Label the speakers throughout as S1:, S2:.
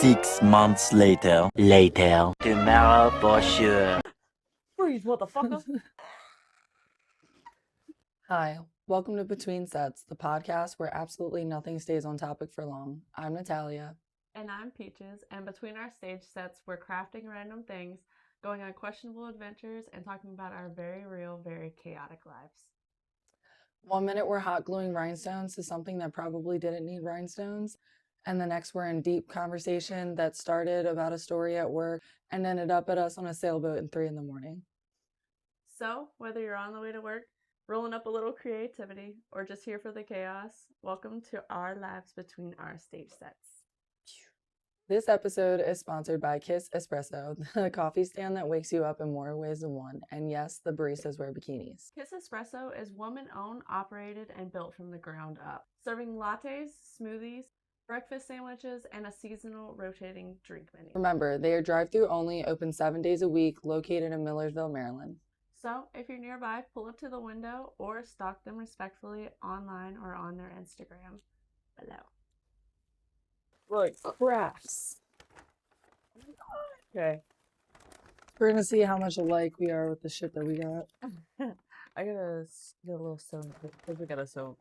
S1: 6 months later. Tomorrow for sure.
S2: Freeze, motherfucker.
S3: Hi, welcome to Between Sets, the podcast where absolutely nothing stays on topic for long. I'm Natalia.
S2: And I'm Peaches, and between our stage sets, we're crafting random things, going on questionable adventures, and talking about our very real, very chaotic lives.
S3: 1 minute we're hot gluing rhinestones to something that probably didn't need rhinestones, and the next we're in deep conversation that started about a story at work and ended up at us on a sailboat at 3 a.m.
S2: So, whether you're on the way to work, rolling up a little creativity, or just here for the chaos, welcome to our lives between our stage sets.
S3: This episode is sponsored by Kiss Espresso, the coffee stand that wakes you up in more ways than one. And yes, the baristas wear bikinis.
S2: Kiss Espresso is woman-owned, operated, and built from the ground up, serving lattes, smoothies, breakfast sandwiches, and a seasonal rotating drink menu.
S3: Remember, they are drive-through only, open 7 days a week, located in Millersville, Maryland.
S2: So, if you're nearby, pull up to the window or stalk them respectfully online or on their Instagram below.
S3: Like crafts.
S2: Okay.
S3: We're gonna see how much alike we are with the shit that we got.
S2: I gotta get a little sew because we gotta sew.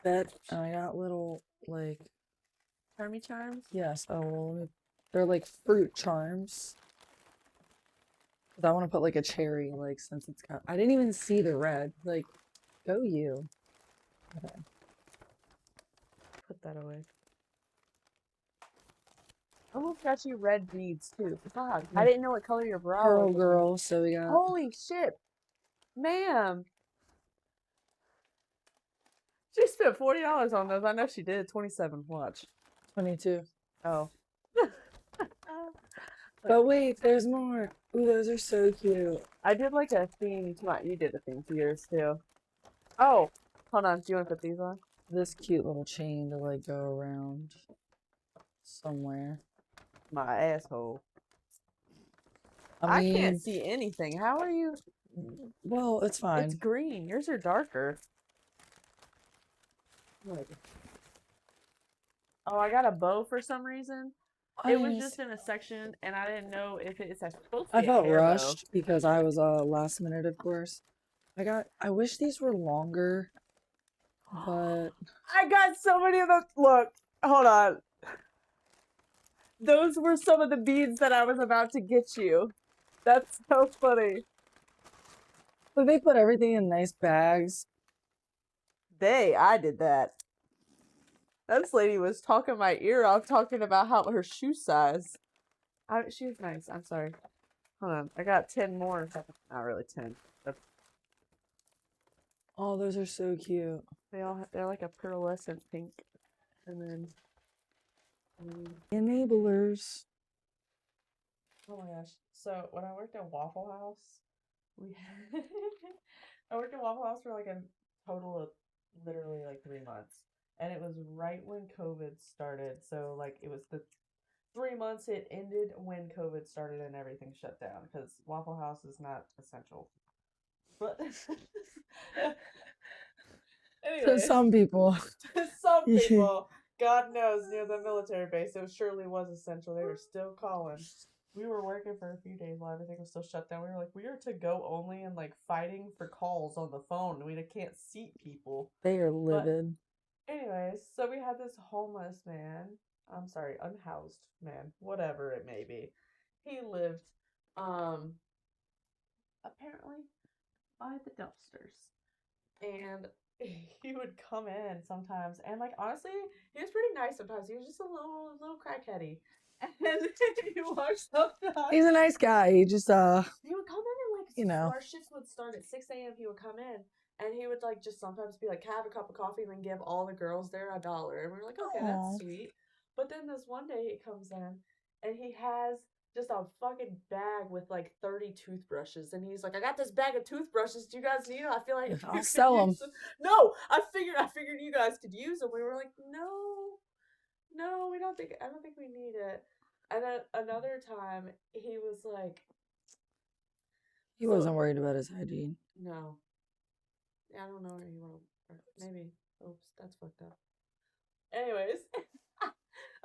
S3: That I got little like
S2: Charmy charms?
S3: yes. Oh well, they're like fruit charms. 'Cause I want to put like a cherry, like since it's got. I didn't even see the red. Like, go you. Okay.
S2: Put that away. I almost got you red beads too. Fuck. I didn't know what color your bra
S3: Pearl
S2: was.
S3: girl. So we got.
S2: Holy shit. Ma'am. She spent $40 on those. I know she did. 27. Watch.
S3: 22.
S2: Oh.
S3: But wait, there's more. Ooh, those are so cute.
S2: I did like a theme to my. You did a theme to yours too. Oh. Hold on. Do you want to put these on?
S3: This cute little chain to like go around somewhere.
S2: My asshole.
S3: I mean,
S2: I can't see anything. How are you?
S3: well, it's fine.
S2: It's green. Yours are darker. Oh, I got a bow for some reason. It was just in a section, and I didn't know if it's supposed to be
S3: I felt
S2: a hair bow.
S3: rushed because I was last minute, of course. I wish these were longer, but
S2: I got so many of those. Look, hold on. Those were some of the beads that I was about to get you. That's so funny.
S3: but they put everything in nice bags.
S2: I did that. This lady was talking my ear off, talking about how her shoe size. She was nice. I'm sorry. Hold on. I got 10 more. Not really 10.
S3: Oh, those are so cute.
S2: They're like a pearlescent pink. And then
S3: Enablers.
S2: oh my gosh. So when I worked at Waffle House, I worked at Waffle House for like a total of literally like 3 months. And it was right when COVID started. So like it was the 3 months it ended when COVID started and everything shut down because Waffle House is not essential. But
S3: To some people.
S2: some people, God knows, near the military base, it surely was essential. They were still calling. We were working for a few days while everything was still shut down. We were like, we are to go only and like fighting for calls on the phone. We can't seat people.
S3: They are livid.
S2: But anyways, so we had this homeless man. I'm sorry, unhoused man, whatever it may be. He lived, apparently by the dumpsters. And he would come in sometimes, and like honestly, he was pretty nice sometimes. He was just a little crackheady, and he walks up to us.
S3: He's a nice guy. He just
S2: He would come in and like
S3: you know.
S2: our shifts would start at 6 a.m. He would come in, and he would like just sometimes be like, "Can I have a cup of coffee?" and then give all the girls there $1, and we were like, "Okay,
S3: Aw.
S2: that's sweet." But then this one day he comes in, and he has just a fucking bag with like 30 toothbrushes, and he's like, "I got this bag of toothbrushes. Do you guys need them? I feel like
S3: I'll sell them."
S2: No, I figured you guys could use them. We were like, no, I don't think we need it. And then another time he was like,
S3: He wasn't worried about his hygiene.
S2: no, I don't know where he went. Maybe. Oops, that's fucked up. Anyways,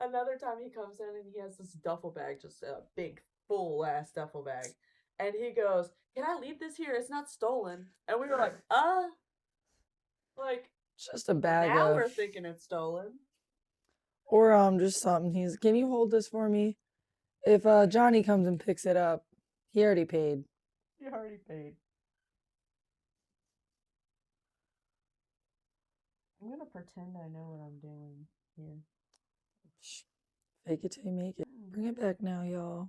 S2: Another time he comes in and he has this duffel bag, just a big full ass duffel bag, and he goes, "Can I leave this here? It's not stolen." And we were like, like
S3: Just a bag
S2: now
S3: of,
S2: we're thinking it's stolen.
S3: or just something. He's, can you hold this for me? If Johnny comes and picks it up, he already paid.
S2: You already paid. I'm gonna pretend I know what I'm doing here.
S3: Fake it till you make it. Bring it back now, y'all.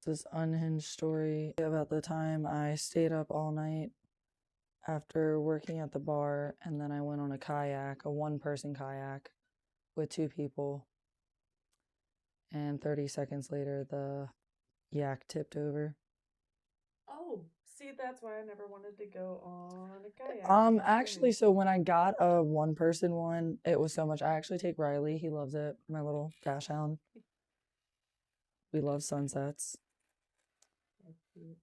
S3: This unhinged story about the time I stayed up all night after working at the bar, and then I went on a kayak, a one-person kayak with 2 people, and 30 seconds later the yak tipped over.
S2: Oh, see, that's why I never wanted to go on a kayak.
S3: Actually, so when I got a one-person one, it was so much. I actually take Riley. He loves it. My little dash hound. We love sunsets.
S2: That's cute.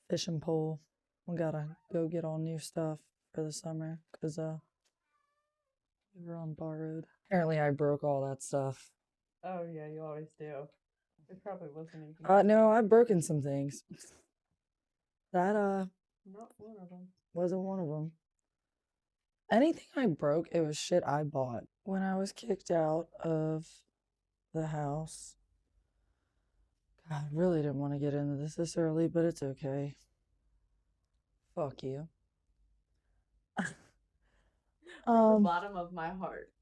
S3: Fishing pole. We gotta go get all new stuff for the summer because we were on borrowed. Apparently, I broke all that stuff.
S2: Oh yeah, you always do. It probably wasn't even.
S3: No, I've broken some things. That
S2: Not one of them.
S3: wasn't one of them. Anything I broke, it was shit I bought. When I was kicked out of the house, God, I really didn't want to get into this early, but it's okay. Fuck you.
S2: From the bottom of my heart.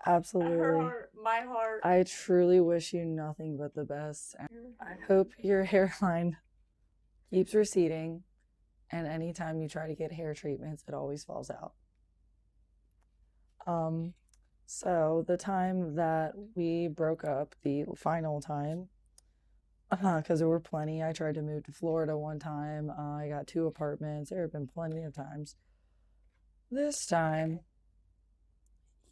S3: Absolutely.
S2: Her heart, my heart.
S3: I truly wish you nothing but the best. I hope your hairline keeps receding, and anytime you try to get hair treatments, it always falls out. So the time that we broke up, the final time, because there were plenty. I tried to move to Florida one time. I got 2 apartments. There have been plenty of times. This time,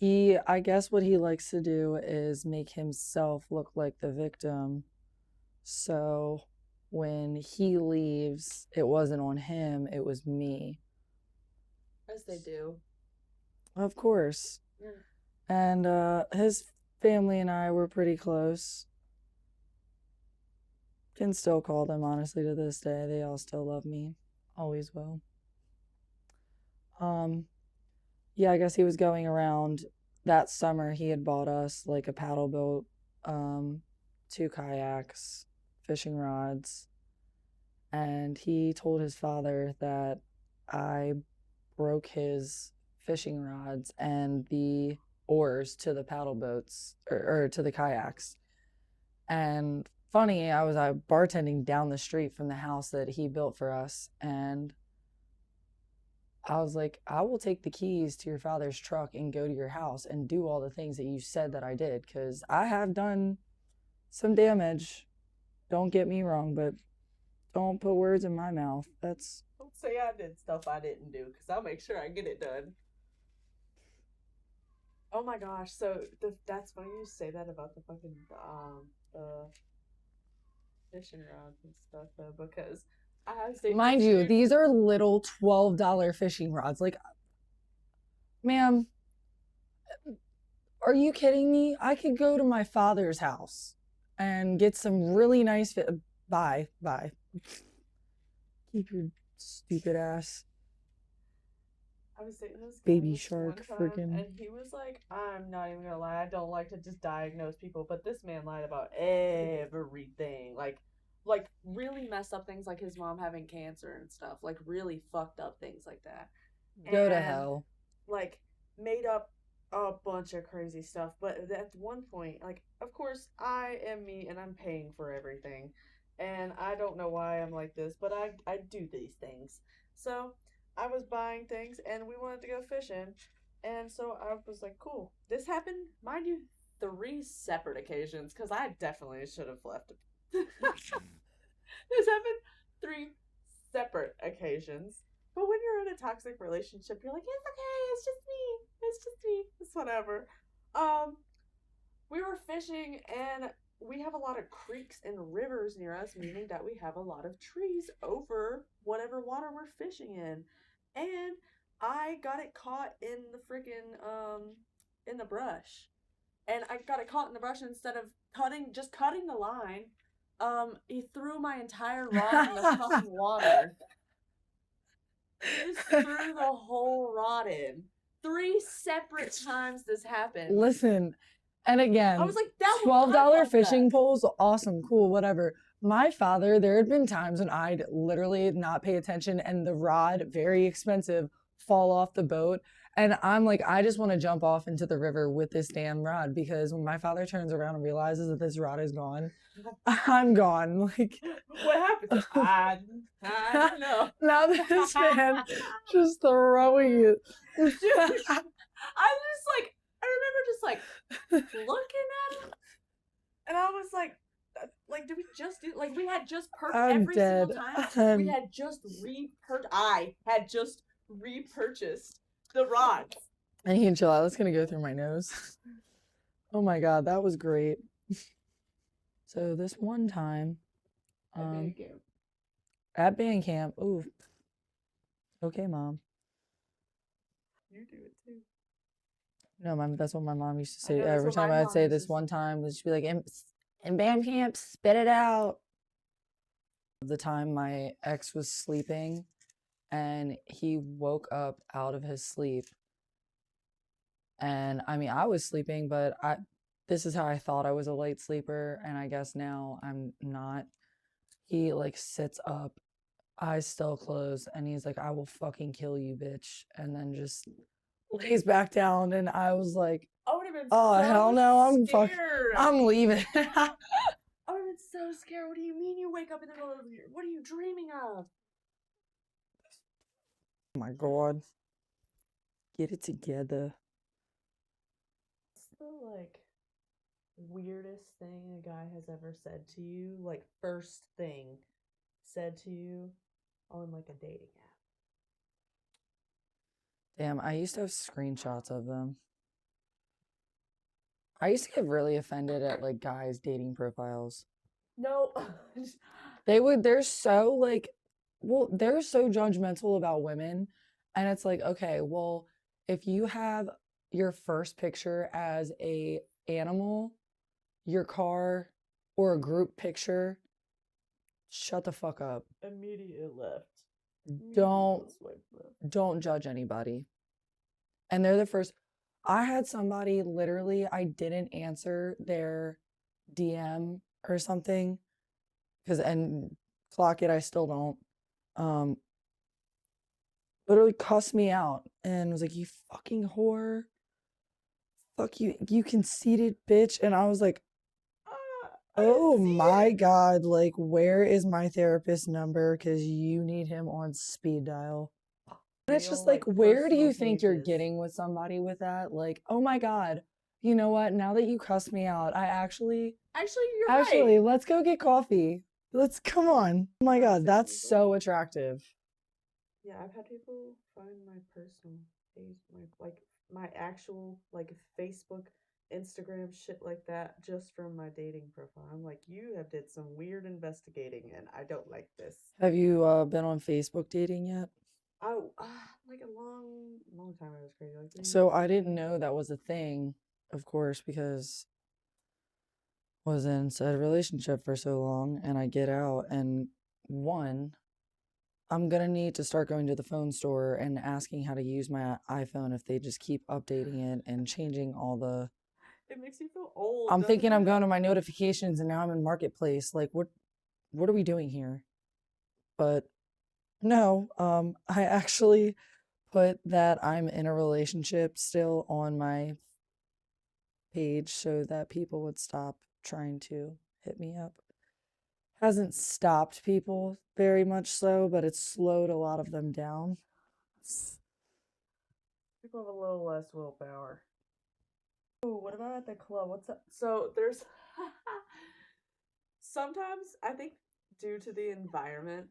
S3: I guess what he likes to do is make himself look like the victim. So when he leaves, it wasn't on him, it was me.
S2: As they do.
S3: Of course.
S2: Yeah.
S3: And his family and I were pretty close. Can still call them, honestly, to this day. They all still love me. Always will. Yeah, I guess he was going around that summer. He had bought us like a paddle boat, 2 kayaks, fishing rods, and he told his father that I broke his fishing rods and the oars to the paddle boats or to the kayaks. And funny, I was bartending down the street from the house that he built for us, and I was like, I will take the keys to your father's truck and go to your house and do all the things that you said that I did, because I have done some damage. Don't get me wrong, but don't put words in my mouth.
S2: Don't say I did stuff I didn't do, because I'll make sure I get it done. Oh my gosh, so that's funny you say that about the fucking fishing rods and stuff though, because I have seen.
S3: Mind you, these are little $12 fishing rods. Like, ma'am, are you kidding me? I could go to my father's house and get some really nice Bye. Keep your stupid ass.
S2: I was dating this
S3: Baby
S2: guy
S3: shark
S2: one time,
S3: freaking.
S2: and he was like, I'm not even gonna lie, I don't like to just diagnose people, but this man lied about everything. Like really messed up things, like his mom having cancer and stuff, like really fucked up things like that.
S3: Go to hell.
S2: Like made up a bunch of crazy stuff, but at one point, like, of course I am me and I'm paying for everything, and I don't know why I'm like this, but I do these things. So I was buying things and we wanted to go fishing, and so I was like, cool. This happened, mind you, 3 separate occasions, because I definitely should have left. This happened 3 separate occasions. But when you're in a toxic relationship, you're like, it's okay, it's just me, it's whatever. We were fishing, and we have a lot of creeks and rivers near us, meaning that we have a lot of trees over whatever water we're fishing in. And I got it caught in the freaking in the brush. and I got it caught in the brush. Instead of cutting the line, he threw my entire rod in the fucking water. He just threw the whole rod in. 3 separate times this happened.
S3: Listen, and again,
S2: I was like, that
S3: $12 fishing poles, awesome, cool, whatever. My father, there had been times when I'd literally not pay attention and the rod, very expensive, fall off the boat. And I'm like, I just want to jump off into the river with this damn rod, because when my father turns around and realizes that this rod is gone, I'm gone. Like,
S2: what happened? I don't know.
S3: Now this man just throwing it.
S2: Dude, I remember just like looking at him, and I was like, did we just do, like, we had just every single time, we had just I had just repurchased the rods.
S3: And you can chill out. That's going to go through my nose. Oh my God, that was great. So this one time, at band camp, ooh, okay, Mom.
S2: You do it too.
S3: No, that's what my mom used to say every time I'd say this one time. She'd be like, in band camp, spit it out. The time my ex was sleeping and he woke up out of his sleep. And I mean, I was sleeping, but this is how I thought I was a light sleeper. And I guess now I'm not. He like sits up, eyes still closed, and he's like, I will fucking kill you, bitch. And then just lays back down. And I was like,
S2: I would have been
S3: hell no,
S2: scared.
S3: I'm leaving.
S2: I would have been so scared. What do you mean you wake up in the middle of the night? What are you dreaming of?
S3: Oh my God. Get it together.
S2: What's the like weirdest thing a guy has ever said to you? Like first thing said to you on like a dating app?
S3: Damn, I used to have screenshots of them. I used to get really offended at like guys' dating profiles.
S2: No.
S3: They're so like, well, they're so judgmental about women. And it's like, okay, well, if you have your first picture as a animal, your car, or a group picture, shut the fuck up.
S2: Immediate left.
S3: Don't judge anybody. And they're the first. I had somebody literally, I didn't answer their DM or something, and clock it, I still don't. Literally cussed me out and was like, you fucking whore. Fuck you, you conceited bitch. And I was like, oh my God, like, where is my therapist number? Because you need him on speed dial. And it's just like, where do you think you're getting with somebody with that? Like, oh my God, you know what? Now that you cussed me out, you're right. Let's go get coffee. Come on. Oh my God, that's so attractive.
S2: Yeah, I've had people find my personal page, my actual like Facebook, Instagram, shit like that, just from my dating profile. I'm like, you have did some weird investigating, and I don't like this.
S3: Have you been on Facebook dating yet?
S2: Oh, like a long time. I was crazy. Like,
S3: so I didn't know that was a thing, of course, because I was in said relationship for so long, and I get out, and I'm gonna need to start going to the phone store and asking how to use my iPhone if they just keep updating it and changing all the.
S2: It makes me feel old.
S3: I'm thinking I'm going to my notifications and now I'm in Marketplace. Like, what are we doing here? But no, I actually put that I'm in a relationship still on my page so that people would stop trying to hit me up. Hasn't stopped people very much so, but it's slowed a lot of them down.
S2: People have a little less willpower. Ooh, what about at the club? What's up? So there's sometimes I think due to the environment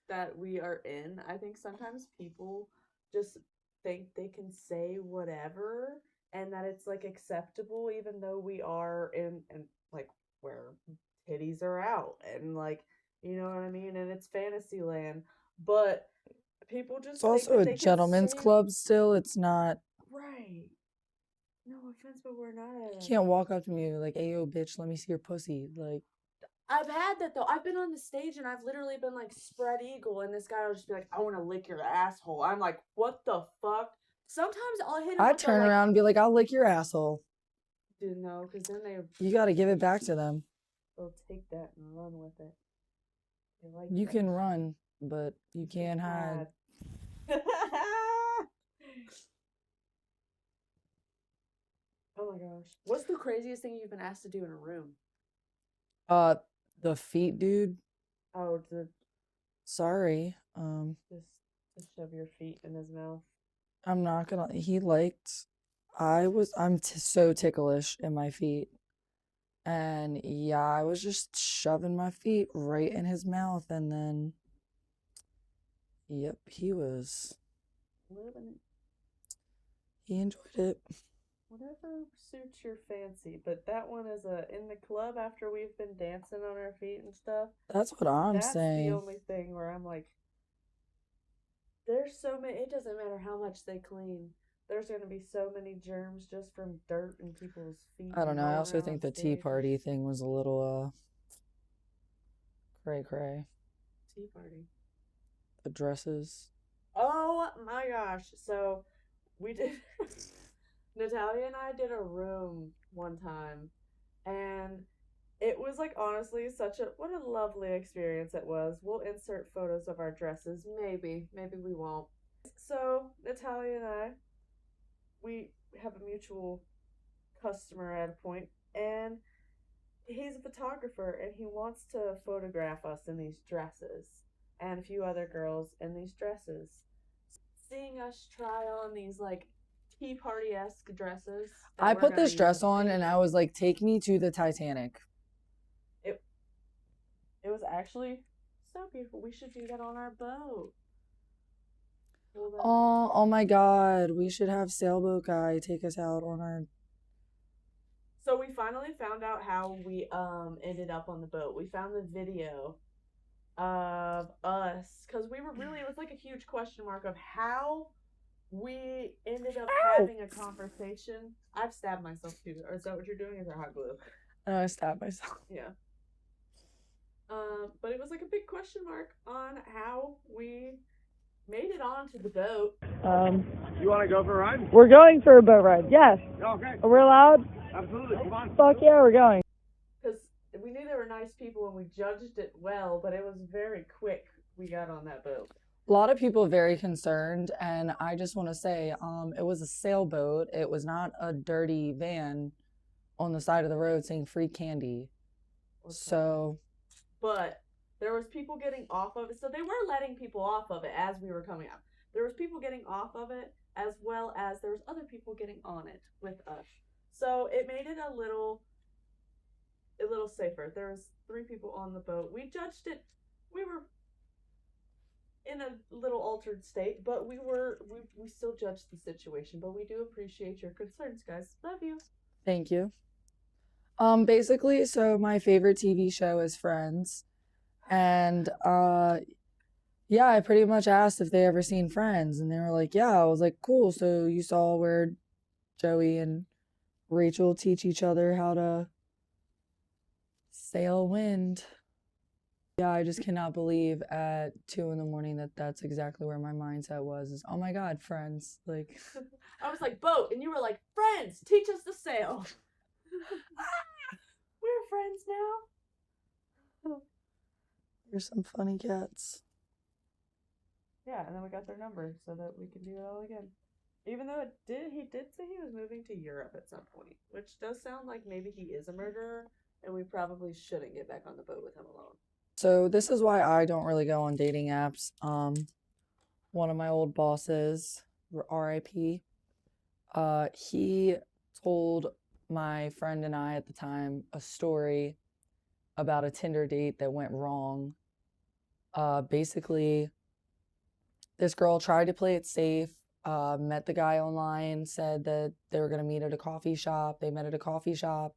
S2: that we are in, I think sometimes people just think they can say whatever and that it's like acceptable, even though we are in and like where titties are out and like, you know what I mean, and it's fantasy land, but people just
S3: it's also a gentleman's club still. It's not
S2: right. No friends, but we're not at
S3: You can't walk up to me like, "Hey, yo, bitch, let me see your pussy." Like,
S2: I've had that though. I've been on the stage and I've literally been like spread eagle, and this guy will just be like, "I want to lick your asshole." I'm like, "What the fuck?" Sometimes I'll hit him
S3: I
S2: with the,
S3: turn
S2: like,
S3: around and be like, "I'll lick your asshole."
S2: dude, no, because then
S3: You got to give it back to them.
S2: they'll take that and run with it. They like
S3: You
S2: that
S3: can
S2: shit.
S3: run, but you can't hide.
S2: Oh my gosh. What's the craziest thing you've been asked to do in a room?
S3: Uh, the feet, dude.
S2: Oh, to
S3: Sorry.
S2: just to shove your feet in his mouth.
S3: I'm not gonna. He liked. I'm so ticklish in my feet. And yeah, I was just shoving my feet right in his mouth. And then, yep, he enjoyed it.
S2: Whatever suits your fancy. But that one is in the club after we've been dancing on our feet and stuff.
S3: That's what I'm
S2: That's the
S3: saying.
S2: only thing where I'm like, there's so many, it doesn't matter how much they clean. There's going to be so many germs just from dirt and people's feet.
S3: I don't know. I
S2: rolling
S3: also
S2: around
S3: think the
S2: on
S3: tea
S2: stage.
S3: party thing was a little, cray cray.
S2: Tea party.
S3: The dresses.
S2: Oh my gosh. So we did, Natalia and I did a room one time, and it was like honestly what a lovely experience it was. We'll insert photos of our dresses. Maybe we won't. So Natalia and I, we have a mutual customer at a point, and he's a photographer, and he wants to photograph us in these dresses and a few other girls in these dresses. Seeing us try on these like tea party-esque dresses.
S3: I put this dress on and I was like, take me to the Titanic.
S2: It was actually so beautiful. We should do that on our boat.
S3: Oh my God. We should have Sailboat Guy take us out on our.
S2: So we finally found out how we ended up on the boat. We found the video of us, because we were really, it was like a huge question mark of how we ended up having a conversation. I've stabbed myself too. Or is that what you're doing? Is that hot glue?
S3: I stabbed myself.
S2: Yeah. But it was like a big question mark on how we made it onto the boat.
S4: You want to go for a ride?
S3: We're going for a boat ride. Yes.
S4: Okay.
S3: We're allowed?
S4: Absolutely. Come on.
S3: Fuck yeah, we're going.
S2: Because we knew they were nice people and we judged it well, but it was very quick we got on that boat.
S3: A lot of people very concerned, and I just want to say, it was a sailboat. It was not a dirty van on the side of the road saying free candy. So,
S2: but there was people getting off of it. So they were letting people off of it as we were coming up. There was people getting off of it, as well as there was other people getting on it with us. So it made it a little safer. There was 3 people on the boat. We judged it. We were in a little altered state, but we still judged the situation. But we do appreciate your concerns, guys. Love you.
S3: thank you. Basically, so my favorite TV show is Friends. And, yeah, I pretty much asked if they ever seen Friends, and they were like, yeah. I was like, cool. So you saw where Joey and Rachel teach each other how to sail wind. Yeah, I just cannot believe at 2 a.m. that that's exactly where my mindset was. Is, oh my God, Friends. Like,
S2: I was like, boat, and you were like, Friends, teach us to sail. We're friends now.
S3: there's some funny cats.
S2: Yeah, and then we got their number so that we can do it all again. Even though he did say he was moving to Europe at some point, which does sound like maybe he is a murderer, and we probably shouldn't get back on the boat with him alone.
S3: So this is why I don't really go on dating apps. One of my old bosses, RIP, he told my friend and I at the time a story about a Tinder date that went wrong. Basically, this girl tried to play it safe, met the guy online, said that they were going to meet at a coffee shop. They met at a coffee shop.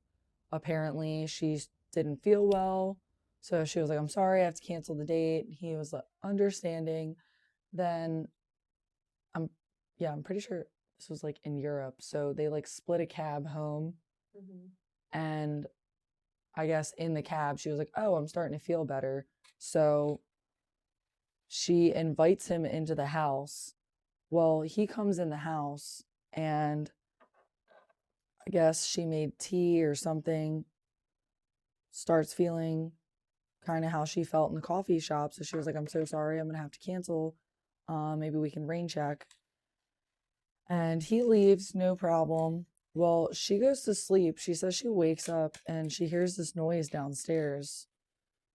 S3: Apparently, she didn't feel well. So she was like, I'm sorry, I have to cancel the date. He was like, understanding. Then, I'm pretty sure this was like in Europe. So they like split a cab home. And I guess in the cab, she was like, oh, I'm starting to feel better. So she invites him into the house. Well, he comes in the house and I guess she made tea or something, starts feeling kind of how she felt in the coffee shop. So she was like, I'm so sorry, I'm going to have to cancel. Maybe we can rain check. And he leaves, no problem. Well, she goes to sleep. She says she wakes up and she hears this noise downstairs.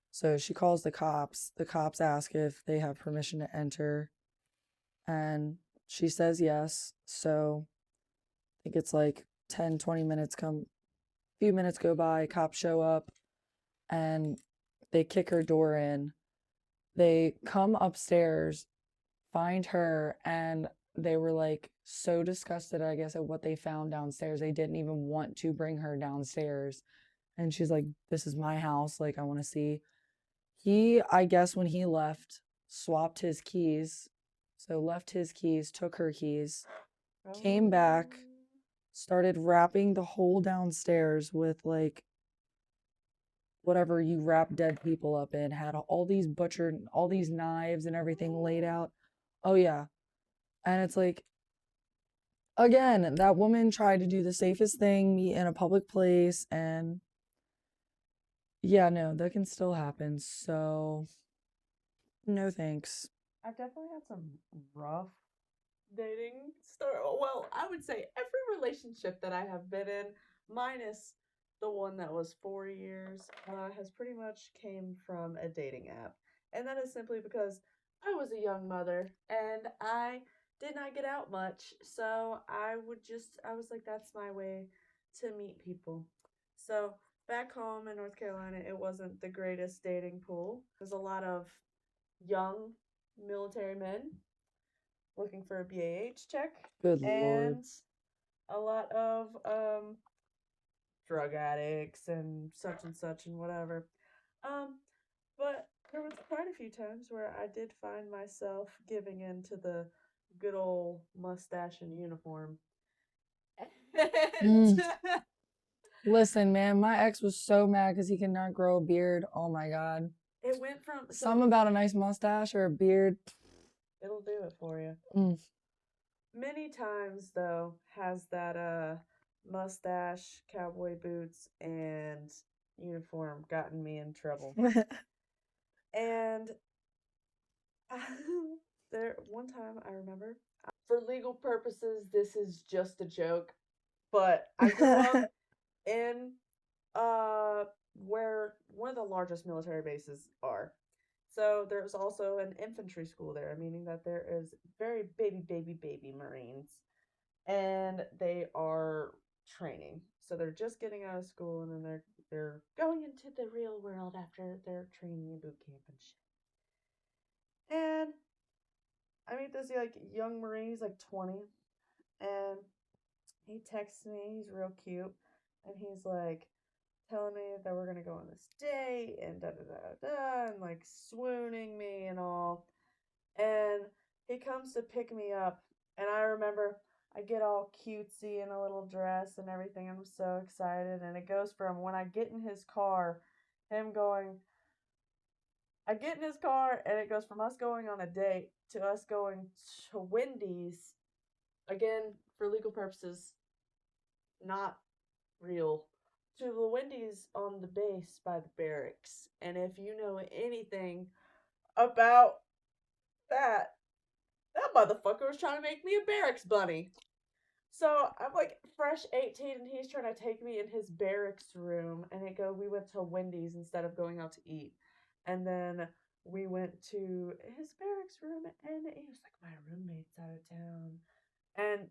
S3: So she calls the cops. The cops ask if they have permission to enter. And she says yes. So I think it's like 10, 20 minutes few minutes go by, cops show up and they kick her door in. They come upstairs, find her, and they were like so disgusted, I guess, at what they found downstairs. They didn't even want to bring her downstairs. And she's like, this is my house. Like, I want to see. He, I guess, when he left, swapped his keys. So left his keys, took her keys, came back, started wrapping the whole downstairs with like whatever you wrap dead people up in, had all these all these knives and everything laid out. Oh, yeah. And it's like, again, that woman tried to do the safest thing, meet in a public place. And yeah, no, that can still happen. So, no thanks.
S2: I've definitely had some rough dating story. Well, I would say every relationship that I have been in, minus the one that was 4 years, has pretty much came from a dating app. And that is simply because I was a young mother and I did not get out much. So I was like, that's my way to meet people. So back home in North Carolina, it wasn't the greatest dating pool. There's a lot of young military men looking for a BAH check.
S3: Good
S2: and
S3: Lord.
S2: a lot of drug addicts and such and whatever. But there was quite a few times where I did find myself giving in to the good old mustache and uniform. And
S3: Listen, man, my ex was so mad because he could not grow a beard. Oh my God.
S2: it went from
S3: Something about a nice mustache or a beard.
S2: it'll do it for you.
S3: Mm.
S2: Many times though has that mustache, cowboy boots, and uniform gotten me in trouble. And there one time I remember, for legal purposes, this is just a joke, but I grew up in where one of the largest military bases are. So there's also an infantry school there, meaning that there is very baby Marines, and they are training. So they're just getting out of school, and then they're going into the real world after their training and boot camp and shit. And I meet this like young Marine, he's like 20, and he texts me. He's real cute, and he's like telling me that we're gonna go on this date and da da da da, and like swooning me and all. And he comes to pick me up, and I remember I get all cutesy in a little dress and everything. I'm so excited, and it goes from when I get in his car, him going. I get in his car, and it goes from us going on a date to us going to Wendy's. Again, for legal purposes, not real. To the Wendy's on the base by the barracks. And if you know anything about that, that motherfucker was trying to make me a barracks bunny. So I'm like fresh 18, and he's trying to take me in his barracks room, and we went to Wendy's instead of going out to eat. And then we went to his barracks room, and he was like, my roommate's out of town. And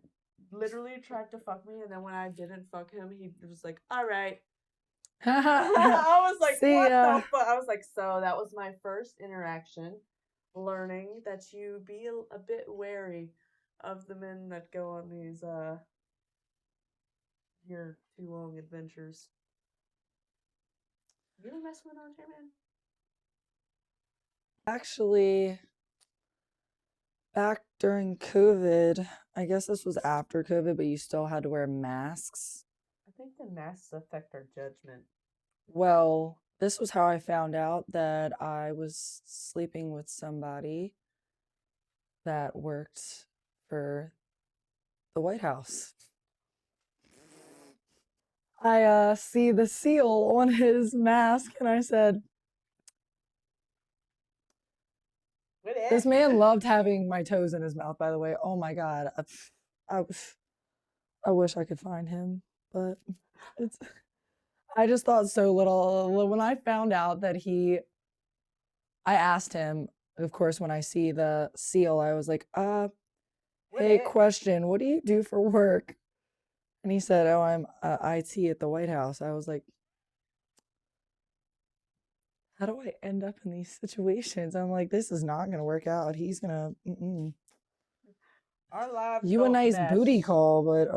S2: literally tried to fuck me, and then when I didn't fuck him, he was like, all right. I was like,
S3: See
S2: what
S3: ya.
S2: the fuck? I was like, so that was my first interaction, learning that you be a bit wary of the men that go on these your too long adventures. You ever mess with an armchair man?
S3: Actually, Back during COVID, I guess this was after COVID, but you still had to wear masks.
S2: I think the masks affect our judgment.
S3: Well, this was how I found out that I was sleeping with somebody that worked for the White House. I see the seal on his mask, and I said, this man loved having my toes in his mouth, by the way. Oh my God. I, I wish I could find him, but it's, I just thought so little. When I found out that I asked him, of course, when I see the seal, I was like, hey, question, what do you do for work? And he said, oh, I'm IT at the White House. I was like, how do I end up in these situations? I'm like, this is not going to work out. He's going to,
S2: Our lives
S3: you a
S2: don't
S3: nice
S2: mesh.
S3: booty call, but,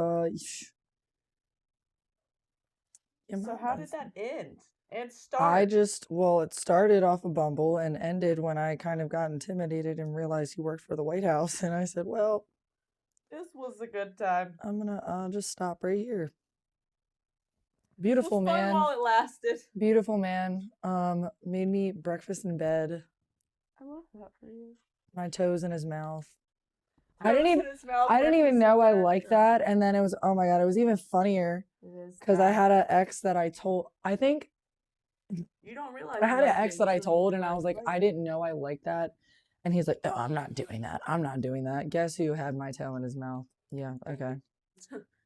S2: So how did that end and
S3: I
S2: start?
S3: well, it started off a Bumble and ended when I kind of got intimidated and realized he worked for the White House. And I said, well,
S2: This was a good time.
S3: I'm going to just stop right here.
S2: It
S3: Beautiful
S2: was fun
S3: man.
S2: while it lasted.
S3: Beautiful man. Made me breakfast in bed.
S2: I love that for you.
S3: My toes in his mouth.
S2: I didn't
S3: even know I liked that. And then it was, oh my God, it was even funnier because I had an ex that I told, I think
S2: You don't realize
S3: I had an ex that I told, and I was like, I didn't know I liked that. And he's like, oh, I'm not doing that. I'm not doing that. Guess who had my toe in his mouth? Yeah, okay.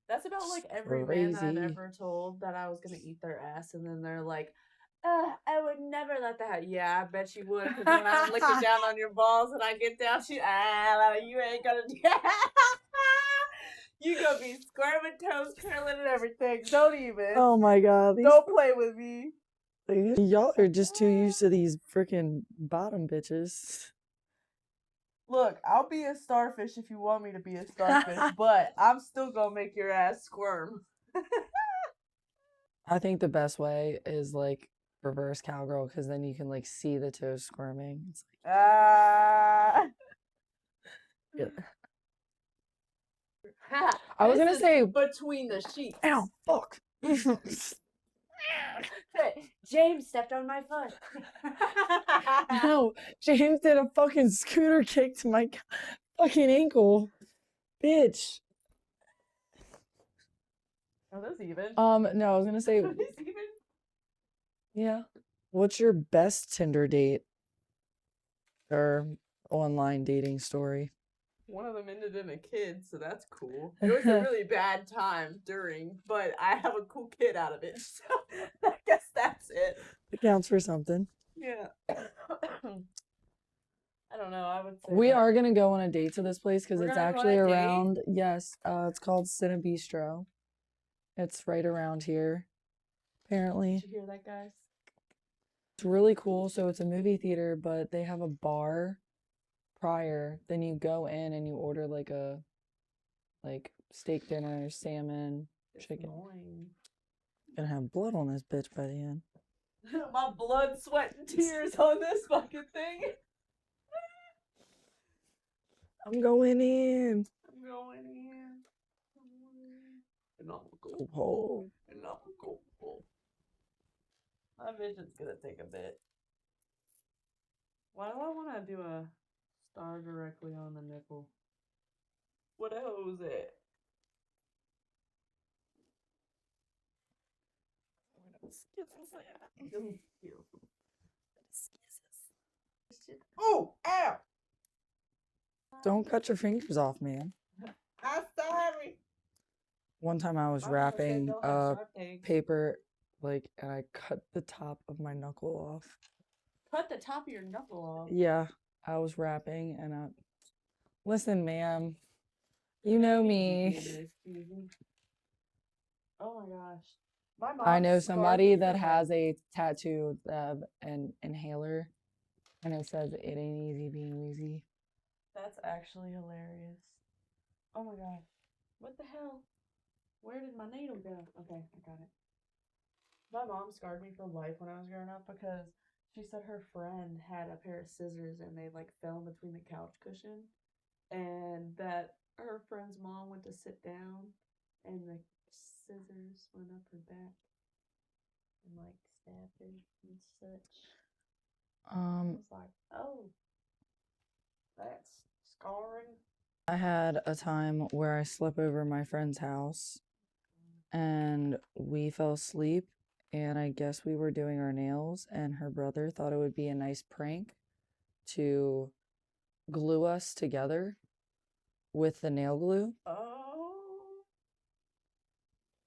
S2: That's about like every man that I've ever told that I was gonna eat their ass, and then they're like, I would never let that happen. Yeah, I bet you would, because when I'm looking down on your balls and I get down, you ain't gonna do that. You gonna be squirming, toes curling, and everything. Don't even.
S3: Oh my God.
S2: Don't play with me.
S3: Y'all are just too used to these freaking bottom bitches.
S2: Look, I'll be a starfish if you want me to be a starfish, but I'm still gonna make your ass squirm.
S3: I think the best way is like reverse cowgirl, because then you can like see the toes squirming. It's like, yeah. I was gonna say
S2: between the sheets.
S3: Ow, fuck.
S2: James stepped on my foot.
S3: No, James did a fucking scooter kick to my fucking ankle. Bitch.
S2: Are those even?
S3: No, I was gonna say,
S2: Are these even?
S3: yeah. What's your best Tinder date or online dating story?
S2: One of them ended in a kid, so that's cool. It was a really bad time during, but I have a cool kid out of it, so I guess that's it.
S3: It counts for something.
S2: Yeah. I don't know. I would say
S3: We are gonna go on a date to this place because
S2: We're
S3: it's
S2: gonna go on
S3: actually
S2: a date?
S3: around. Yes, it's called Cine Bistro. It's right around here, apparently.
S2: Did you hear that, guys?
S3: It's really cool. So it's a movie theater, but they have a bar prior. Then you go in and you order like a steak dinner, salmon, chicken. Gonna have blood on this bitch by the end.
S2: My blood, sweat, and tears on this fucking thing.
S3: I'm going in.
S2: I'm going in. And I'm going
S3: Oh, oh.
S2: And I'm going. My vision's gonna take a bit. Why do I want to do a star directly on the nipple? What else is it? Oh, ow!
S3: Don't cut your fingers off, man.
S2: I'm sorry.
S3: One time I was wrapping paper, and I cut the top of my knuckle off.
S2: Cut the top of your knuckle off?
S3: Yeah, I was wrapping, and listen, ma'am, you know me.
S2: Oh my gosh. My mom
S3: I know
S2: scarred
S3: somebody
S2: me
S3: that
S2: for
S3: has a tattoo of an inhaler, and it says, "It ain't easy being wheezy."
S2: That's actually hilarious. Oh my gosh. What the hell? Where did my needle go? Okay, I got it. My mom scarred me for life when I was growing up because she said her friend had a pair of scissors and they like fell between the couch cushion. and that her friend's mom went to sit down, and the scissors went up her back and like stabbed her and such. I was like, oh, that's scarring.
S3: I had a time where I slept over my friend's house and we fell asleep, and I guess we were doing our nails, and her brother thought it would be a nice prank to glue us together with the nail glue.
S2: Oh.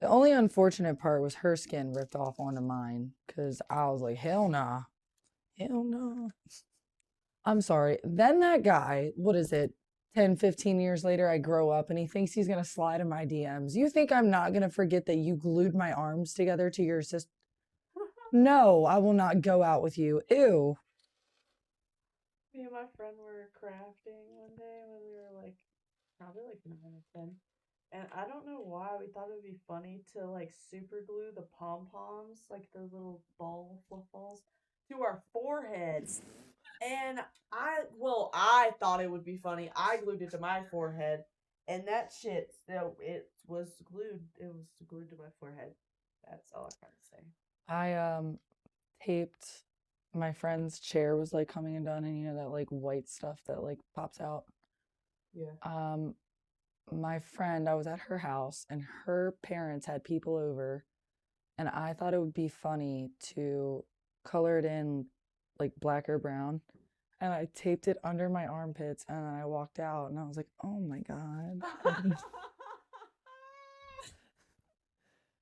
S3: The only unfortunate part was her skin ripped off onto mine, because I was like, hell nah. Hell no. I'm sorry. Then that guy, what is it, 10, 15 years later, I grow up and he thinks he's going to slide in my DMs. You think I'm not going to forget that you glued my arms together to your sister? No, I will not go out with you. Ew.
S2: Me and my friend were crafting one day when we were like probably like 9 or 10. And I don't know why we thought it would be funny to like super glue the pom poms, like the little fluff balls, to our foreheads. And I thought it would be funny. I glued it to my forehead, and that shit still it was glued. It was glued to my forehead. That's all I gotta say.
S3: I taped my friend's chair was like coming undone, and you know that like white stuff that like pops out.
S2: Yeah.
S3: My friend, I was at her house and her parents had people over, and I thought it would be funny to color it in like black or brown, and I taped it under my armpits, and then I walked out and I was like, oh my God.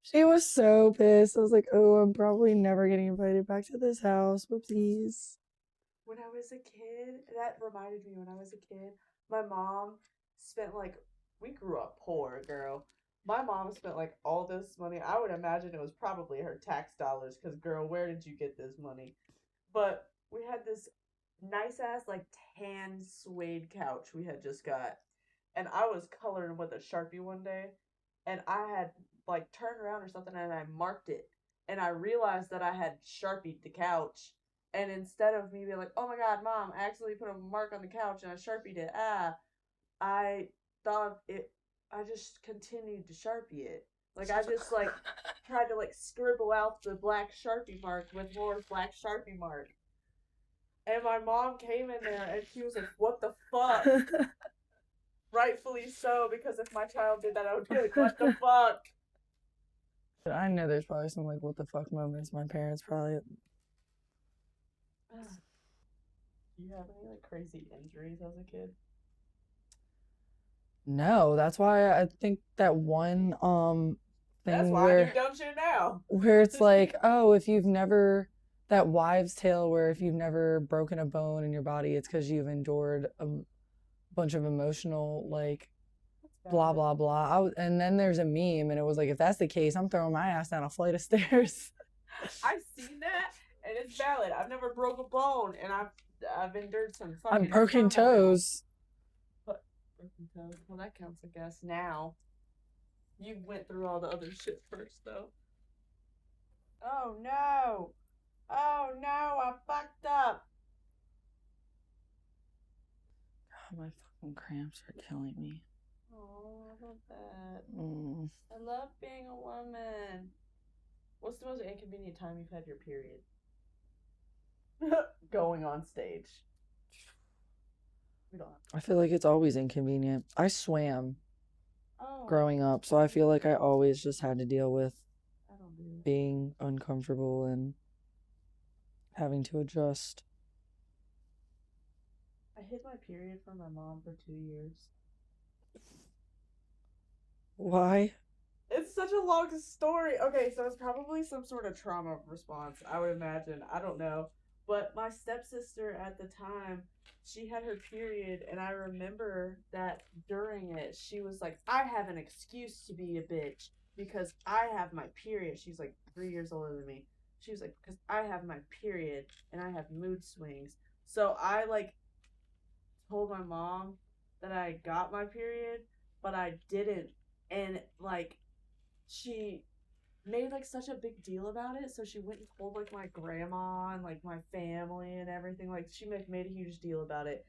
S3: She was so pissed. I was like, oh, I'm probably never getting invited back to this house. Whoopsies.
S2: When I was a kid, that reminded me when I was a kid, my mom spent like, we grew up poor, girl. My mom spent like all this money. I would imagine it was probably her tax dollars, because, girl, where did you get this money? But we had this nice ass, like, tan suede couch we had just got. And I was coloring with a Sharpie one day, and I had like turned around or something and I marked it. And I realized that I had Sharpied the couch. And instead of me being like, oh my God, Mom, I accidentally put a mark on the couch and I Sharpied it, I thought it, I just continued to Sharpie it. Like, I just, like, tried to, like, scribble out the black Sharpie mark with more black Sharpie mark. And my mom came in there and she was like, what the fuck? Rightfully so, because if my child did that, I would be like, what the fuck?
S3: I know there's probably some like what the fuck moments my parents probably.
S2: Do you have any like crazy injuries as a kid?
S3: No, that's why I think that one
S2: That's
S3: thing
S2: why I do dumb shit now.
S3: where it's like, oh, if you've never, that wives' tale where if you've never broken a bone in your body, it's because you've endured a bunch of emotional like blah blah blah. And then there's a meme, and it was like, if that's the case, I'm throwing my ass down a flight of stairs.
S2: I've seen that, and it's valid. I've never broke a bone, and I've endured some fucking.
S3: I'm broken toes.
S2: But broken toes. Well, that counts, I guess. Now, you went through all the other shit first, though. Oh no! Oh no! I fucked up.
S3: God, my fucking cramps are killing me.
S2: Oh, I love that.
S3: Mm.
S2: I love being a woman. What's the most inconvenient time you've had your period? Going on stage. We don't have to.
S3: I feel like it's always inconvenient. I swam growing up, so I feel like I always just had to deal with being uncomfortable and having to adjust.
S2: I hid my period from my mom for 2 years.
S3: Why?
S2: It's such a long story. Okay, so it's probably some sort of trauma response, I would imagine. I don't know. But my stepsister at the time, she had her period, and I remember that during it, she was like, I have an excuse to be a bitch because I have my period. She's like 3 years older than me. She was like, because I have my period and I have mood swings. So I like told my mom that I got my period, but I didn't. And like, she made like such a big deal about it, so she went and told like my grandma and like my family and everything. Like, she made a huge deal about it.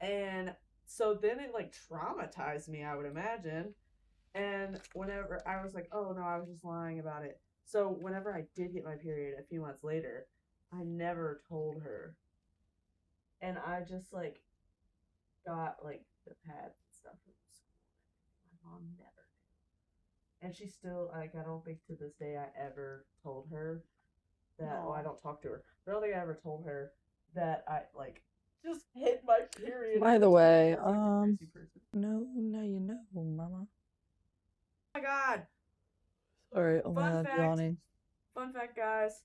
S2: And So then it like traumatized me, I would imagine. And whenever I was like, oh no, I was just lying about it. So whenever I did get my period a few months later, I never told her. And I just like got like the pads and stuff from school. My mom never knew. And she still like I don't think to this day I ever told her that I don't talk to her. But I don't think I ever told her that I like just hit my period.
S3: By the way,
S2: I was, like, a crazy person.
S3: no, now you know, mama.
S2: Oh my god.
S3: Sorry, oh my
S2: Fun
S3: god,
S2: fact.
S3: yawning.
S2: Fun fact, guys.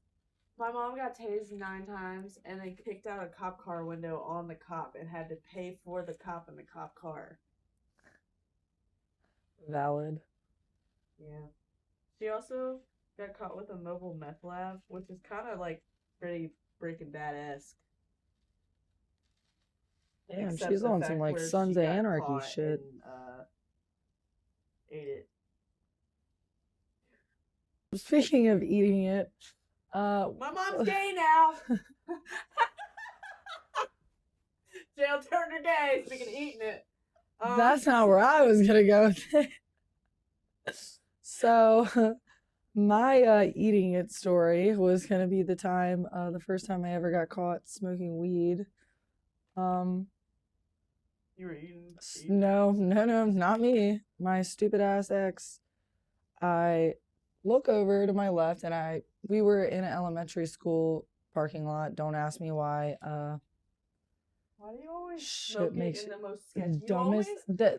S2: My mom got tased 9 times and then kicked out a cop car window on the cop and had to pay for the cop in the cop car.
S3: Valid.
S2: Yeah. She also got caught with a mobile meth lab, which is kind of like pretty Breaking Bad-esque.
S3: Damn,
S2: Except
S3: she's
S2: the
S3: on some
S2: fact
S3: like
S2: where
S3: Sons
S2: she
S3: of
S2: got
S3: Anarchy
S2: caught
S3: shit.
S2: and ate it.
S3: Speaking of eating it,
S2: My mom's gay now. Jail turned her gay. Speaking of eating it.
S3: that's not where I was gonna go with it. So, my eating it story was gonna be the first time I ever got caught smoking weed.
S2: You were eating.
S3: No, not me. My stupid ass ex. I look over to my left and we were in an elementary school parking lot. Don't ask me why.
S2: Why do you always
S3: Shit
S2: smoke
S3: makes
S2: it in the most sketchy?
S3: dumbest.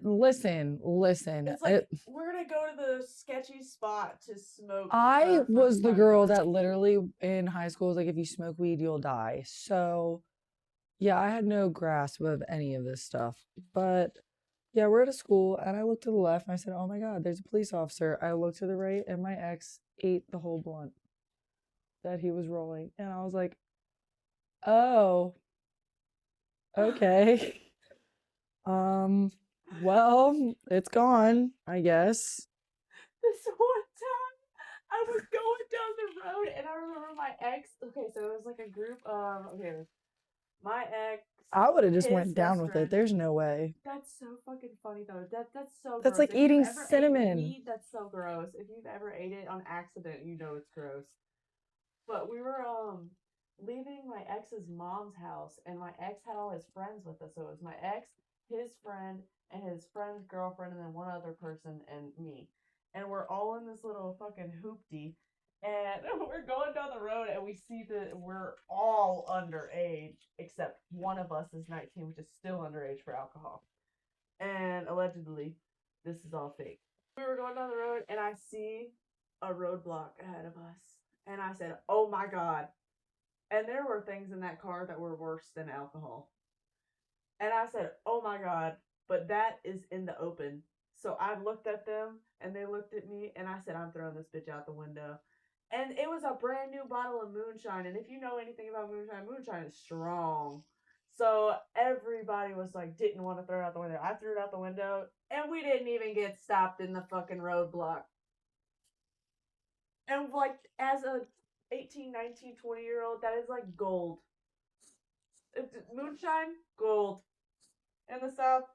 S3: Listen.
S2: It's like we're gonna go to the sketchy spot to smoke.
S3: I
S2: for
S3: was the
S2: fun.
S3: girl that literally in high school was like, if you smoke weed, you'll die. So, yeah, I had no grasp of any of this stuff. But yeah, we're at a school, and I looked to the left, and I said, "Oh my God, there's a police officer." I looked to the right, and my ex ate the whole blunt that he was rolling, and I was like, "Oh, okay." Well, it's gone, I guess.
S2: This one time, I was going down the road, and I remember my ex. Okay, so it was like a group of my ex.
S3: I would have just
S2: his
S3: went down
S2: best
S3: with
S2: friend.
S3: it. There's no way.
S2: That's so fucking funny though. That's so.
S3: That's
S2: gross.
S3: like
S2: If you've
S3: eating
S2: ever ate
S3: cinnamon.
S2: weed, that's so gross. If you've ever ate it on accident, you know it's gross. But we were leaving my ex's mom's house, and my ex had all his friends with us. So it was my ex, his friend, and his friend's girlfriend, and then one other person, and me. And we're all in this little fucking hoopty, and we're going down the road, and we see that we're all underage, except one of us is 19, which is still underage for alcohol. And allegedly, this is all fake. We were going down the road, and I see a roadblock ahead of us. And I said, oh my God. And there were things in that car that were worse than alcohol. And I said, oh my God, but that is in the open. So I looked at them and they looked at me and I said, I'm throwing this bitch out the window. And it was a brand new bottle of moonshine. And if you know anything about moonshine, moonshine is strong. So everybody was like, didn't want to throw it out the window. I threw it out the window and we didn't even get stopped in the fucking roadblock. And like as a 18, 19, 20-year-old, that is like gold. Moonshine, gold. In the South.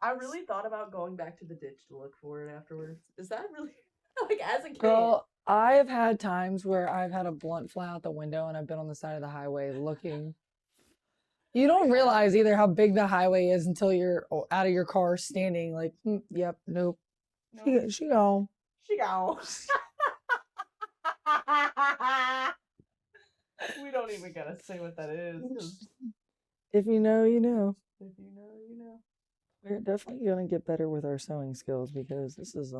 S2: I really thought about going back to the ditch to look for it afterwards. Is that really like as a kid?
S3: Girl, I've had times where I've had a blunt fly out the window and I've been on the side of the highway looking. You don't realize either how big the highway is until you're out of your car standing like, yep, nope. She gone.
S2: She gone. We don't even gotta say what that is.
S3: If you know, you know.
S2: If you know, you know.
S3: We're definitely gonna get better with our sewing skills because this is
S2: It's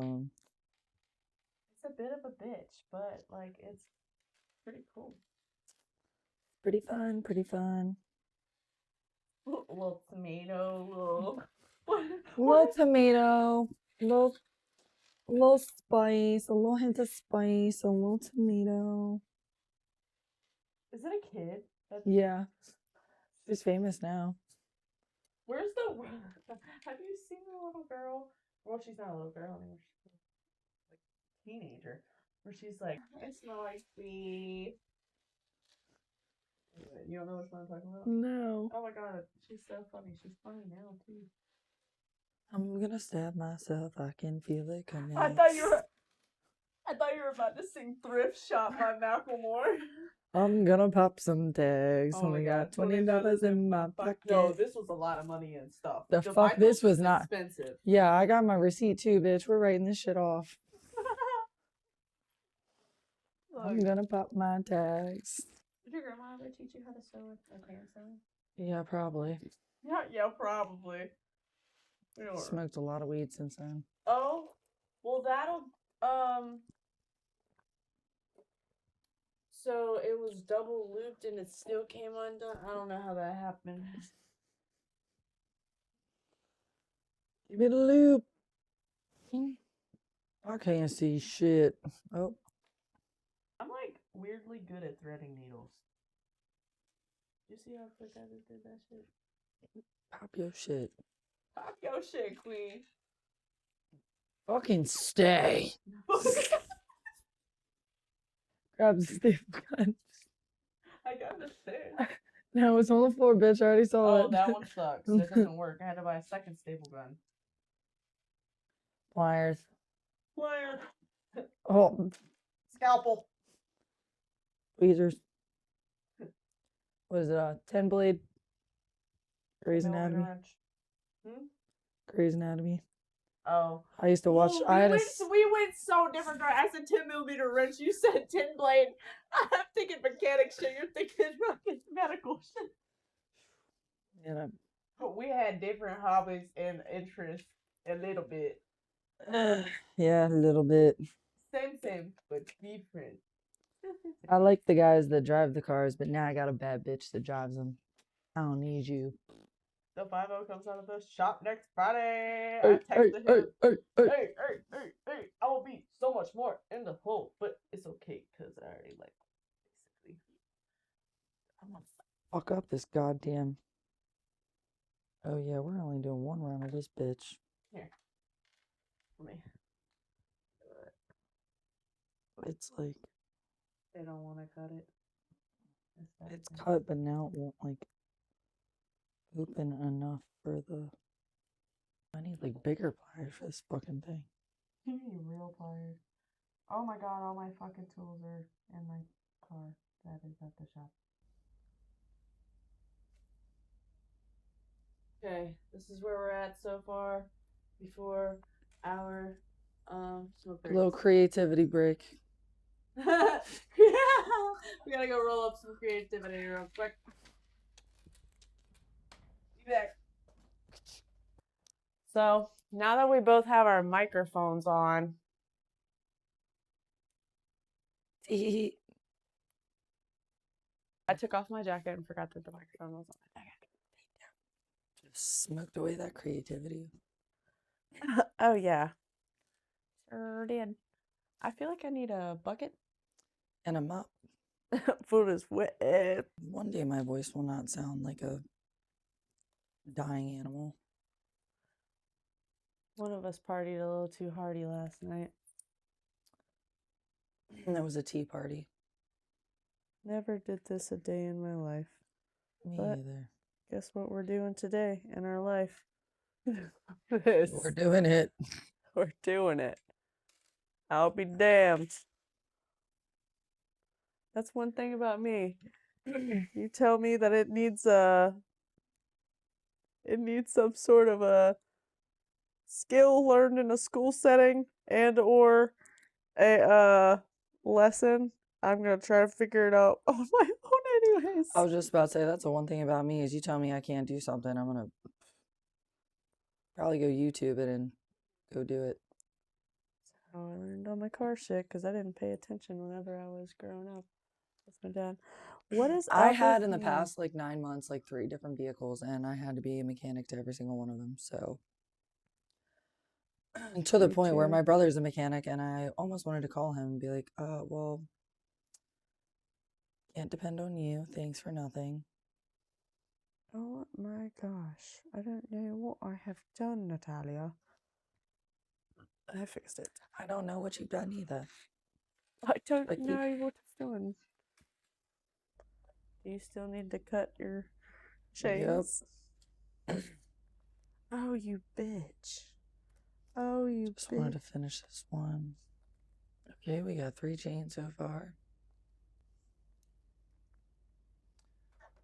S2: a bit of a bitch, but like it's pretty cool.
S3: pretty fun, pretty fun.
S2: Little tomato,
S3: Little tomato, little spice, a little hint of spice, a little tomato.
S2: Is it a kid?
S3: Yeah, she's famous now.
S2: Where's the? Have you seen the little girl? Well, she's not a little girl anymore. She's like a teenager. Where she's like, I smell like feet. You You don't know which one I'm talking about?
S3: No.
S2: Oh my god, she's so funny. She's funny now too.
S3: I'm gonna stab myself. I can feel it coming.
S2: I thought you were about to sing "Thrift Shop" by Macklemore.
S3: I'm gonna pop some tags.
S2: Oh my
S3: Only got
S2: god,
S3: $20 in my pocket.
S2: No, this was a lot of money and stuff.
S3: The
S2: Mine
S3: fuck? This was
S2: just
S3: not
S2: expensive.
S3: Yeah, I got my receipt too, bitch. We're writing this shit off. I'm gonna pop my tags.
S2: Did your grandma ever teach you how to sew a hand sewing?
S3: Yeah, probably.
S2: Yeah, probably.
S3: Smoked a lot of weed since then.
S2: Oh, well, that'll So it was double looped and it still came undone. I don't know how that happened.
S3: Give me the loop. I can't see shit. Oh,
S2: I'm like weirdly good at threading needles. You see how quick I just did that shit?
S3: pop your shit.
S2: Pop your shit, queen.
S3: Fucking stay. Grab the staple gun.
S2: I got the stairs.
S3: No, it's on the floor, bitch. I already saw it.
S2: Oh, that one sucks. That doesn't work. I had to buy a second staple gun.
S3: Pliers.
S2: Pliers.
S3: Oh,
S2: Scalpel.
S3: tweezers. What is it? 10 blade? Grey's
S2: Millimeter
S3: Anatomy.
S2: wrench.
S3: Grey's Anatomy.
S2: Oh.
S3: I used to watch.
S2: Ooh,
S3: I had
S2: we went so different. I said 10mm wrench. You said 10 blade. I'm thinking mechanic shit. You're thinking fucking medical shit.
S3: Yeah.
S2: We had different hobbies and interests a little bit.
S3: Yeah, a little bit.
S2: Same, but different.
S3: I like the guys that drive the cars, but now I got a bad bitch that drives them. I don't need you.
S2: The 5-0 comes out of the shop next Friday.
S3: Hey,
S2: I texted him.
S3: hey.
S2: Hey, I will be so much more in the hole, but it's okay because I already like basically.
S3: I'm gonna fuck up this goddamn. Oh yeah, we're only doing one round of this bitch.
S2: Here. For me.
S3: It's like
S2: They don't want to cut it.
S3: it's cut, but now it won't like open enough for the. I need like bigger pliers for this fucking thing.
S2: You need real pliers. Oh my god, all my fucking tools are in my car. That is at the shop. Okay, this is where we're at so far before our smoke break.
S3: Little creativity break.
S2: Yeah, we gotta go roll up some creativity real quick. Be back. So now that we both have our microphones on, I took off my jacket and forgot that the microphone was on my jacket.
S3: Just smoked away that creativity.
S2: Oh yeah, sure did. I feel like I need a bucket.
S3: And a mop.
S2: Food is wet.
S3: One day my voice will not sound like a dying animal.
S2: One of us partied a little too hardy last night.
S3: And it was a tea party.
S2: Never did this a day in my life.
S3: Me
S2: But
S3: either.
S2: guess what we're doing today in our life?
S3: We're doing it.
S2: We're doing it. I'll be damned. That's one thing about me. You tell me that it needs some sort of a skill learned in a school setting and or a lesson. I'm gonna try to figure it out on my own anyways.
S3: I was just about to say that's the one thing about me is you tell me I can't do something, I'm gonna probably go YouTube it and go do it.
S2: That's how I learned all my car shit because I didn't pay attention whenever I was growing up. That's my dad. What is
S3: I
S2: up
S3: had
S2: with
S3: in the
S2: you?
S3: past like 9 months like 3 different vehicles and I had to be a mechanic to every single one of them. So to the
S2: Me
S3: point where
S2: too.
S3: my brother's a mechanic and I almost wanted to call him and be like, well, can't depend on you. Thanks for nothing.
S2: Oh my gosh. I don't know what I have done, Natalia. I fixed it.
S3: I don't know what you've done either.
S2: I don't
S3: Like
S2: know what it's doing. Do you still need to cut your chains? Oh, you bitch. Oh, you
S3: Just
S2: bitch.
S3: wanted to finish this one. Okay, we got 3 chains so far.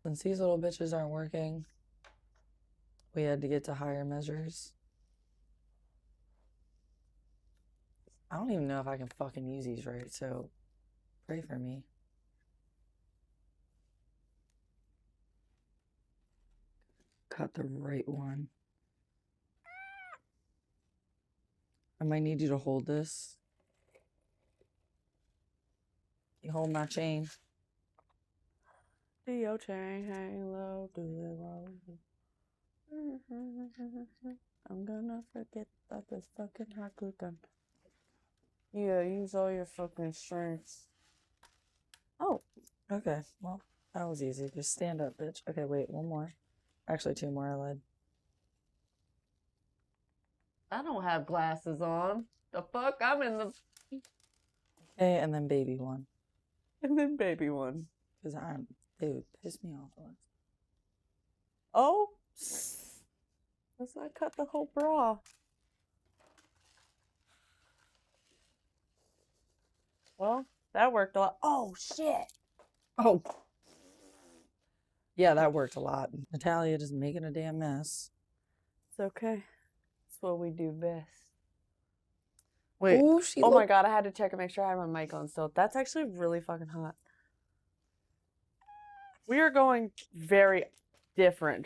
S3: Since these little bitches aren't working, we had to get to higher measures. I don't even know if I can fucking use these right, so pray for me. Cut the right one. I might need you to hold this. You hold my chain.
S2: Do your chain hang low, do it low. I'm gonna forget about this fucking hot glue gun. Yeah, use all your fucking strength. Oh,
S3: Okay, well, that was easy. Just stand up, bitch. Okay, wait, one more. Actually, 2 more I lied.
S2: I don't have glasses on. The fuck? I'm in the...
S3: Okay, and then baby one.
S2: And then baby one.
S3: Because they would piss me off.
S2: Oh! Let's not cut the whole bra. Well, that worked a lot. Oh, shit!
S3: Oh! Yeah, that worked a lot. Natalia just making a damn mess.
S2: It's okay. It's what we do best. Wait.
S3: Ooh,
S2: Oh my god, I had to check and make sure I have my mic on still. That's actually really fucking hot. We are going very different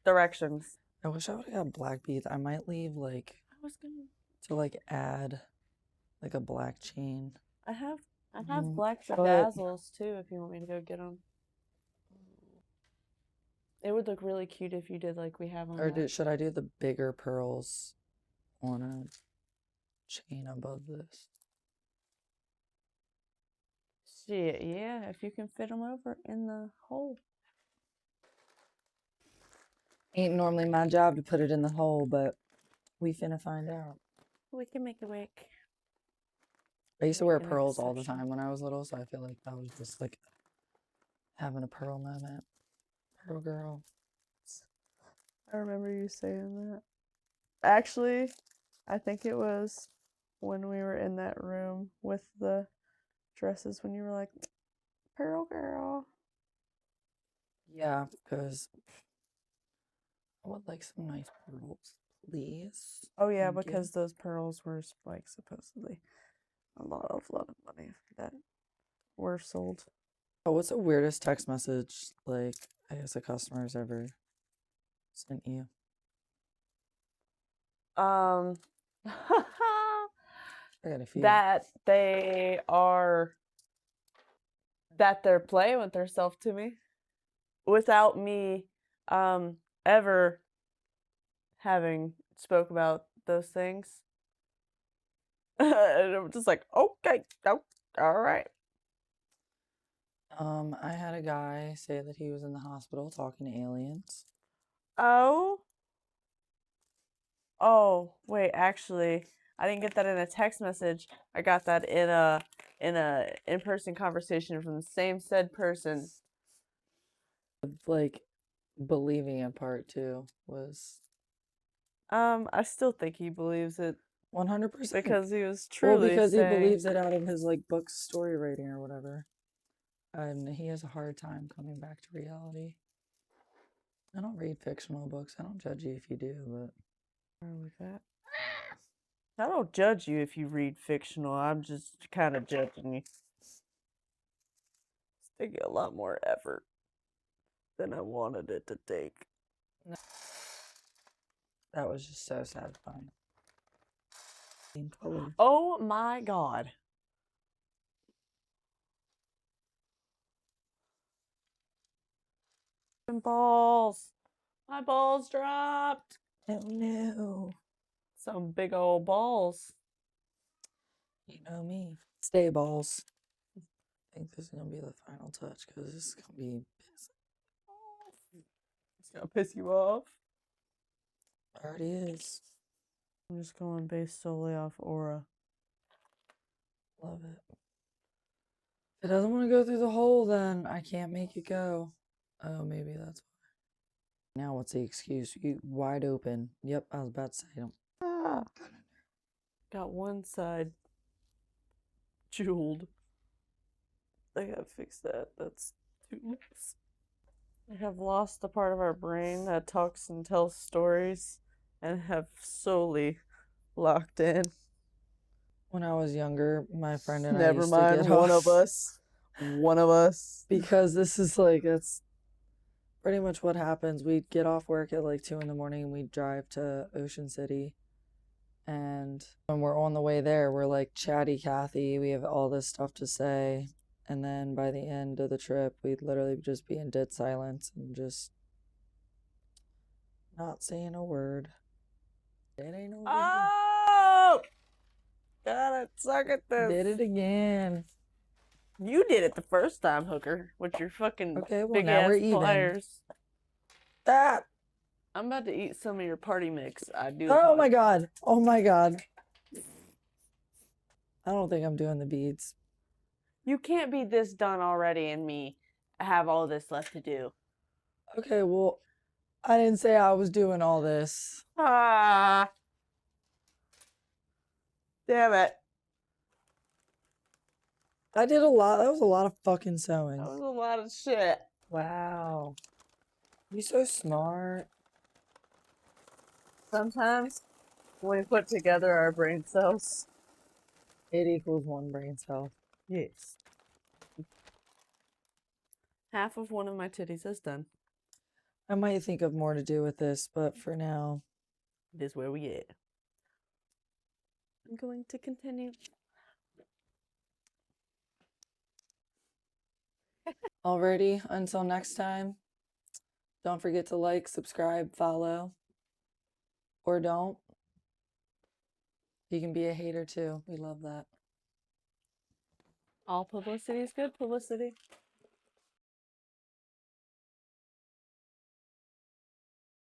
S2: directions.
S3: I wish I would have got black beads. I might leave, like,
S2: I was gonna...
S3: to, like, add, like, a black chain.
S2: I have black
S3: but-
S2: bedazzles too if you want me to go get them. It would look really cute if you did like we have on
S3: Or
S2: that.
S3: should I do the bigger pearls on a chain above this?
S2: Shit, yeah, if you can fit them over in the hole.
S3: Ain't normally my job to put it in the hole, but we finna find out.
S2: We can make it work.
S3: I used to wear
S2: Make an
S3: pearls all the
S2: exception.
S3: time when I was little, so I feel like that was just like having a pearl moment. Pearl girl.
S2: I remember you saying that. Actually, I think it was when we were in that room with the dresses when you were like, Pearl girl.
S3: Yeah, because I would like some nice pearls, please.
S2: Oh yeah,
S3: Thank you.
S2: because those pearls were like supposedly a lot of money that were sold.
S3: Oh, what's the weirdest text message, like, I guess a customer's ever sent you?
S2: I
S3: I got a few.
S2: that they're playing with themselves to me without me ever having spoke about those things. And I'm just like, okay, oh, all right.
S3: I had a guy say that he was in the hospital talking to aliens.
S2: Oh, wait, actually, I didn't get that in a text message. I got that in a in-person conversation from the same said person.
S3: Like, believing it part too was
S2: I still think he believes it
S3: 100%.
S2: because he was
S3: Well,
S2: truly
S3: because he
S2: saying,
S3: believes it out of his, like, book story writing or whatever. And he has a hard time coming back to reality. I don't read fictional books. I don't judge you if you do, but
S2: Where was that? I don't judge you if you read fictional. I'm just kind of judging you. It's taking a lot more effort than I wanted it to take.
S3: that was just so satisfying. In color.
S2: Oh my god. Balls. My balls dropped.
S3: Oh no.
S2: Some big old balls.
S3: You know me. Stay balls. I think this is gonna be the final touch because this is gonna be
S2: It's gonna piss you off.
S3: already is.
S2: I'm just going based solely off aura.
S3: Love it. If it doesn't want to go through the hole, then I can't make it go. Oh, maybe that's why. Now what's the excuse? You wide open. Yep, I was about to say them.
S2: Got one side jeweled. I gotta fix that. That's too loose. I have lost the part of our brain that talks and tells stories and have solely locked in.
S3: When I was younger, my friend and I
S2: Never
S3: used
S2: mind,
S3: to get
S2: one
S3: off
S2: of us. One of us.
S3: because this is like that's pretty much what happens. We'd get off work at like 2 in the morning and we'd drive to Ocean City. And when we're on the way there, we're like chatty Cathy. We have all this stuff to say. And then by the end of the trip, we'd literally just be in dead silence and just not saying a word. It ain't no big deal.
S2: Oh! Gotta suck at this.
S3: Did it again.
S2: You did it the first time, Hooker, with your fucking
S3: Okay, well
S2: big
S3: now
S2: ass
S3: we're even.
S2: pliers.
S3: That.
S2: I'm about to eat some of your party mix. I do.
S3: Oh my god. Oh my god. I don't think I'm doing the beads.
S2: You can't be this done already and me have all this left to do.
S3: Okay, well, I didn't say I was doing all this.
S2: Ah. Damn it.
S3: I did a lot. That was a lot of fucking sewing.
S2: That was a lot of shit.
S3: Wow. You're so smart.
S2: Sometimes when we put together our brain cells.
S3: It equals one brain cell.
S2: Yes. Half of one of my titties is done.
S3: I might think of more to do with this, but for now.
S2: This is where we at. I'm going to continue.
S3: Alrighty, until next time, don't forget to like, subscribe, follow, or don't. You can be a hater too. We love that.
S2: All publicity is good publicity.